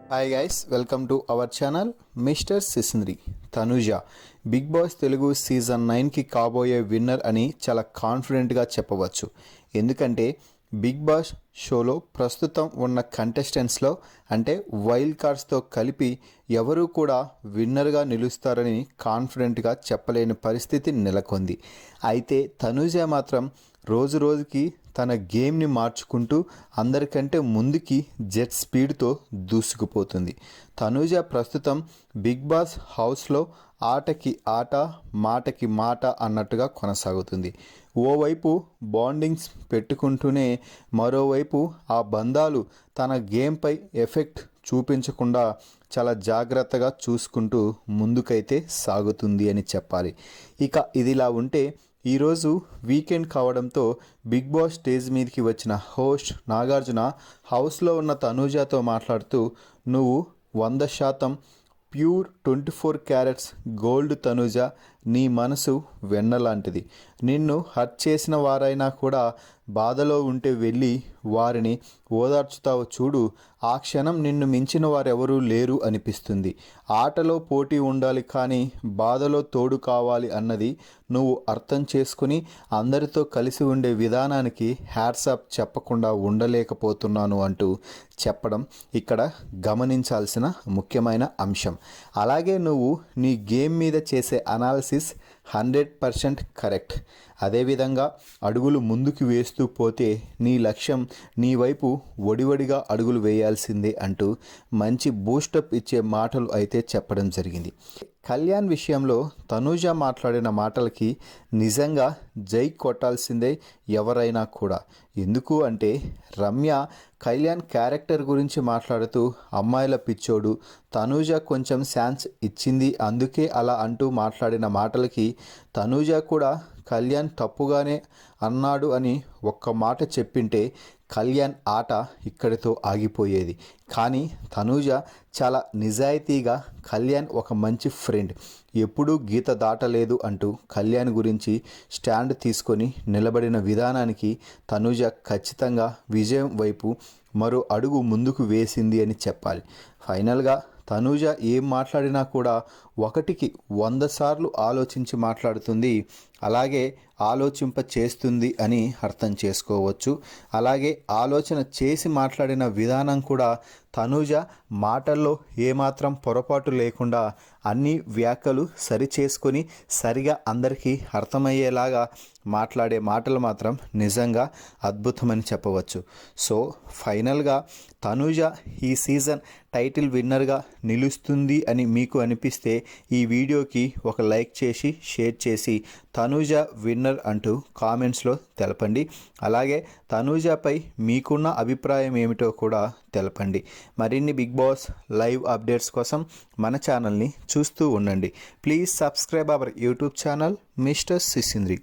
Hi guys, welcome to our channel mister Sisindri. Tanuja Bigg Boss Telugu season 9కి కాబోయే winner అని చాలా కాన్ఫిడెంట్గా చెప్పవచ్చు. ఎందుకంటే బిగ్ బాస్ షోలో ప్రస్తుతం ఉన్న కంటెస్టెంట్స్లో అంటే వైల్డ్ కార్డ్స్తో కలిపి ఎవరూ కూడా విన్నర్గా నిలుస్తారని కాన్ఫిడెంట్గా చెప్పలేని పరిస్థితి నెలకొంది. అయితే తనుజ మాత్రం రోజు రోజుకి తన గేమ్ని మార్చుకుంటూ అందరికంటే ముందుకి జెట్ స్పీడ్తో దూసుకుపోతుంది. తనుజ ప్రస్తుతం బిగ్ బాస్ హౌస్లో ఆటకి ఆట మాటకి మాట అన్నట్టుగా కొనసాగుతుంది. ఓవైపు బాండింగ్స్ పెట్టుకుంటూనే మరోవైపు ఆ బంధాలు తన గేమ్పై ఎఫెక్ట్ చూపించకుండా చాలా జాగ్రత్తగా చూసుకుంటూ ముందుకైతే సాగుతుంది అని చెప్పాలి. ఇక ఇదిలా ఉంటే ఈరోజు వీకెండ్ కావడంతో బిగ్ బాస్ స్టేజ్ మీదకి వచ్చిన హోస్ట్ నాగార్జున హౌస్లో ఉన్న తనూజతో మాట్లాడుతూ, నువ్వు 100% ప్యూర్ 24 క్యారెట్స్ గోల్డ్ తనూజ, నీ మనసు వెన్నలాంటిది. నిన్ను హర్ట్ చేసిన వారైనా కూడా బాధలో ఉంటే వెళ్ళి వారిని ఓదార్చుతావు చూడు, ఆ క్షణం నిన్ను మించిన వారెవరూ లేరు అనిపిస్తుంది. ఆటలో పోటీ ఉండాలి కానీ బాధలో తోడు కావాలి అన్నది నువ్వు అర్థం చేసుకుని అందరితో కలిసి ఉండే విధానానికి హ్యాట్సాప్ చెప్పకుండా ఉండలేకపోతున్నాను అంటూ చెప్పడం ఇక్కడ గమనించాల్సిన ముఖ్యమైన అంశం. అలాగే నువ్వు నీ గేమ్ మీద చేసే అనాలిసిస్ 100% కరెక్ట్. అదేవిధంగా అడుగులు ముందుకు వేస్తూ పోతే నీ లక్ష్యం నీ వైపు ఒడివడిగా అడుగులు వేయాల్సిందే అంటూ మంచి బూస్టప్ ఇచ్చే మాటలు అయితే చెప్పడం జరిగింది. కళ్యాణ్ విషయంలో తనూజ మాట్లాడిన మాటలకి నిజంగా జై కొట్టాల్సిందే ఎవరైనా కూడా. ఎందుకు అంటే రమ్య కళ్యాణ్ క్యారెక్టర్ గురించి మాట్లాడుతూ అమ్మాయిల పిచ్చోడు, తనూజ కొంచెం ఛాన్స్ ఇచ్చింది అందుకే అలా అంటూ మాట్లాడిన మాటలకి తనూజ కూడా కళ్యాణ్ తప్పుగానే అన్నాడు అని ఒక్క మాట చెప్పింటే కళ్యాణ్ ఆట ఇక్కడితో ఆగిపోయేది. కానీ తనూజ చాలా నిజాయితీగా కళ్యాణ్ ఒక మంచి ఫ్రెండ్, ఎప్పుడూ గీత దాటలేదు అంటూ కళ్యాణ్ గురించి స్టాండ్ తీసుకొని నిలబడిన విధానానికి తనూజ ఖచ్చితంగా విజయం వైపు మరో అడుగు ముందుకు వేసింది అని చెప్పాలి. ఫైనల్గా తనూజ ఏం మాట్లాడినా కూడా 1కి 100 సార్లు ఆలోచించి మాట్లాడుతుంది, అలాగే ఆలోచింప చేస్తుంది అని అర్థం చేసుకోవచ్చు. అలాగే ఆలోచన చేసి మాట్లాడిన విధానం కూడా తనూజ మాటల్లో ఏమాత్రం పొరపాటు లేకుండా అన్ని వ్యాఖ్యలు సరిచేసుకొని సరిగా అందరికీ అర్థమయ్యేలాగా మాట్లాడే మాటలు మాత్రం నిజంగా అద్భుతమని చెప్పవచ్చు. సో ఫైనల్గా తనూజ ఈ సీజన్ టైటిల్ విన్నర్గా నిలుస్తుంది అని మీకు అనిపిస్తే ఈ వీడియోకి ఒక లైక్ చేసి షేర్ చేసి తనూజ విన్నర్ అంటూ కామెంట్స్లో తెలపండి. అలాగే తనూజపై మీకున్న అభిప్రాయం ఏమిటో కూడా తెలపండి. మరిన్ని బిగ్ బాస్ లైవ్ అప్డేట్స్ కోసం మన ఛానల్ని చూస్తూ ఉండండి. Please subscribe our YouTube channel mister సిసింద్రి.